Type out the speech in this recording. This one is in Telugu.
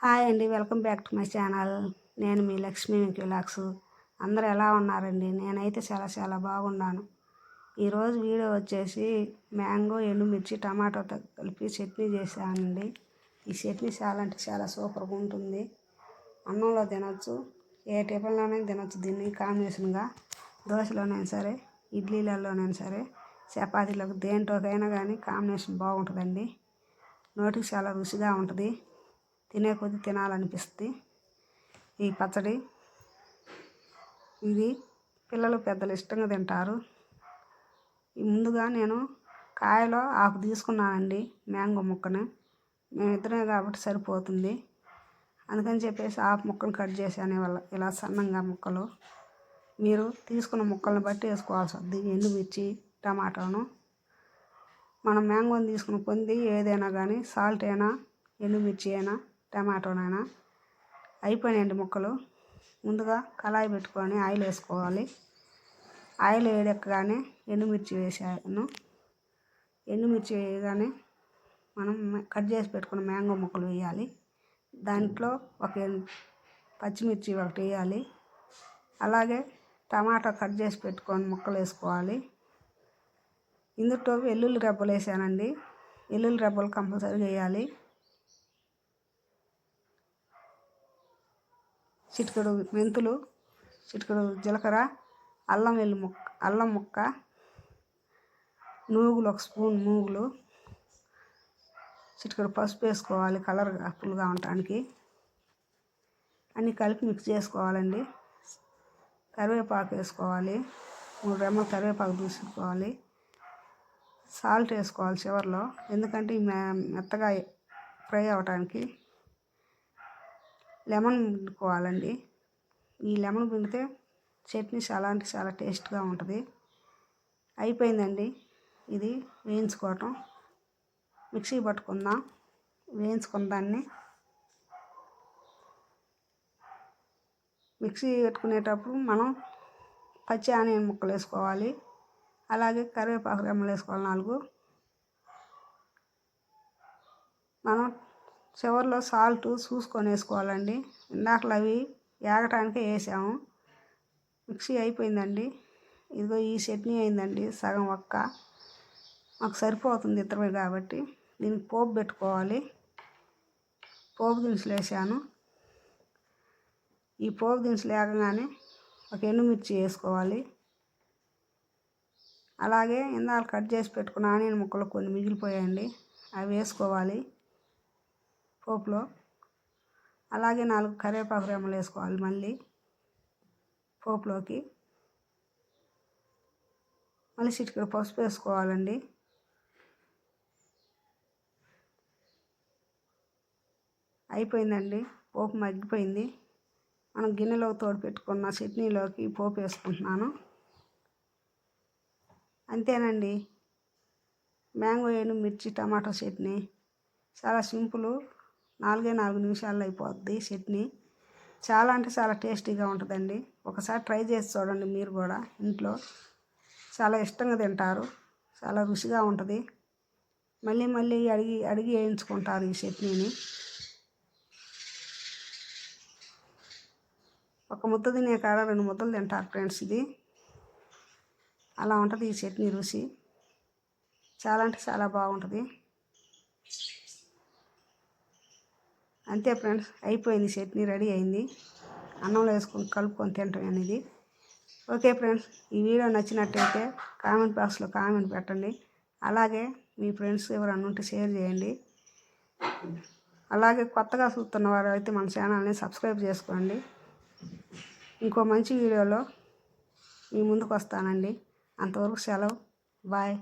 హాయ్ అండి, welcome back to my channel. నేను మీ లక్ష్మీ వ్లాగ్స్. అందరూ ఎలా ఉన్నారండి? నేనైతే చాలా బాగున్నాను. ఈరోజు వీడియో వచ్చేసి మ్యాంగో, ఎండుమిర్చి, టమాటోతో కలిపి చట్నీ చేశానండి. ఈ చట్నీ చాలా అంటే చాలా సూపర్గా ఉంటుంది. అన్నంలో తినొచ్చు, ఏ టిఫిన్లోనైనా తినొచ్చు. దీన్ని కాంబినేషన్గా దోశలోనైనా సరే, ఇడ్లీలలోనైనా సరే, చపాతీలకు దేంట్లోకైనా కానీ కాంబినేషన్ బాగుంటుందండి. నోటికి చాలా రుచిగా ఉంటుంది. తినే కొద్ది తినాలనిపిస్తుంది ఈ పచ్చడి. ఇది పిల్లలు పెద్దలు ఇష్టంగా తింటారు. ముందుగా నేను కాయలో ఆకు తీసుకున్నానండి, మ్యాంగో ముక్కను. మేమిద్దరమే కాబట్టి సరిపోతుంది. అందుకని చెప్పేసి ఆకు ముక్కను కట్ చేశాను ఇలా సన్నంగా ముక్కలు. మీరు తీసుకున్న ముక్కలను బట్టి వేసుకోవాల్సి వస్తుంది. ఎండుమిర్చి, టమాటాను. మనం మ్యాంగోని తీసుకున్న పొంది ఏదైనా కానీ, సాల్ట్ అయినా, ఎండుమిర్చి అయినా, టమాటోనైనా. అయిపోయినాయండి ముక్కలు. ముందుగా కళాయి పెట్టుకొని ఆయిల్ వేసుకోవాలి. ఆయిల్ వేడెక్కగానే ఎండుమిర్చి వేసాను. ఎండుమిర్చి వేయగానే మనం కట్ చేసి పెట్టుకున్న మ్యాంగో ముక్కలు వేయాలి. దాంట్లో ఒక పచ్చిమిర్చి ఒకటి వేయాలి. అలాగే టమాటా కట్ చేసి పెట్టుకొని ముక్కలు వేసుకోవాలి. ఇందులో వెల్లుల్లి రెబ్బలు వేసానండి. వెల్లుల్లి రెబ్బలు కంపల్సరీగా వేయాలి. చిటికెడు మెంతులు, చిటికెడు జీలకర్ర, అల్లం ముక్క, నూగులు, ఒక స్పూన్ నూగులు, చిటికెడు పసుపు వేసుకోవాలి కలర్ ఫుల్గా ఉండటానికి. అన్నీ కలిపి మిక్స్ చేసుకోవాలండి. కరివేపాకు వేసుకోవాలి. 3 రెమ్మలు కరివేపాకు తీసుకోవాలి. సాల్ట్ వేసుకోవాలి చివరిలో, ఎందుకంటే మెత్తగా ఫ్రై అవ్వటానికి. లెమన్ పిండుకోవాలండి. ఈ లెమన్ పిండితే చట్నీ చాలా అంటే చాలా టేస్ట్గా ఉంటుంది. అయిపోయిందండి ఇది వేయించుకోవటం. మిక్సీ పట్టుకుందాం. వేయించుకున్న దాన్ని మిక్సీ పెట్టుకునేటప్పుడు మనం పచ్చి ఆనియన్ ముక్కలు వేసుకోవాలి. అలాగే కరివేపాకు రెమ్మలు వేసుకోవాలి 4. మనం చివరిలో సాల్ట్ చూసుకొని వేసుకోవాలండి. ఇందాకలు అవి వేగటానికే వేసాము. మిక్సీ అయిపోయిందండి. ఇదిగో ఈ చట్నీ అయిందండి. సగం మాకు సరిపోతుంది ఇద్దరమే కాబట్టి. దీనికి పోపు పెట్టుకోవాలి. పోపు దినుసులు వేసాను. ఈ పోపు దినుసులు వేగగానే ఒక ఎండుమిర్చి వేసుకోవాలి. అలాగే ఇందాక కట్ చేసి పెట్టుకున్న ఆనియన్ ముక్కలు కొన్ని మిగిలిపోయాయండి, అవి వేసుకోవాలి పోపులో. అలాగే 4 కరివేపాకు రెమ్మలు వేసుకోవాలి మళ్ళీ పోపులోకి. మళ్ళీ చిటికెడు పసుపు వేసుకోవాలండి. అయిపోయిందండి, పోపు మగ్గిపోయింది. మనం గిన్నెలో తోడు పెట్టుకున్న చట్నీలోకి పోపు వేసుకుంటున్నాను. అంతేనండి, మ్యాంగో, ఎండుమిర్చి, టమాటో చట్నీ. చాలా సింపుల్. 4 నిమిషాల్లో అయిపోద్ది చట్నీ. చాలా అంటే చాలా టేస్టీగా ఉంటుందండి. ఒకసారి ట్రై చేసి చూడండి మీరు కూడా ఇంట్లో. చాలా ఇష్టంగా తింటారు. చాలా రుచిగా ఉంటుంది. మళ్ళీ అడిగి వేయించుకుంటారు ఈ చట్నీని. ఒక ముద్ద తినే కాడ 2 ముద్దలు తింటారు ఫ్రెండ్స్. ఇది అలా ఉంటుంది ఈ చట్నీ రుచి. చాలా అంటే చాలా బాగుంటుంది. అంతే ఫ్రెండ్స్, అయిపోయింది చట్నీ, రెడీ అయింది. అన్నంలో వేసుకొని కలుపుకొని తింటాం అనేది. ఓకే ఫ్రెండ్స్, ఈ వీడియో నచ్చినట్టయితే కామెంట్ బాక్స్లో కామెంట్ పెట్టండి. అలాగే మీ ఫ్రెండ్స్ ఎవరన్నా ఉంటే షేర్ చేయండి. అలాగే కొత్తగా చూస్తున్న వారు అయితే మన ఛానల్ని సబ్స్క్రైబ్ చేసుకోండి. ఇంకో మంచి వీడియోలో మీ ముందుకు వస్తానండి. అంతవరకు సెలవు. బాయ్.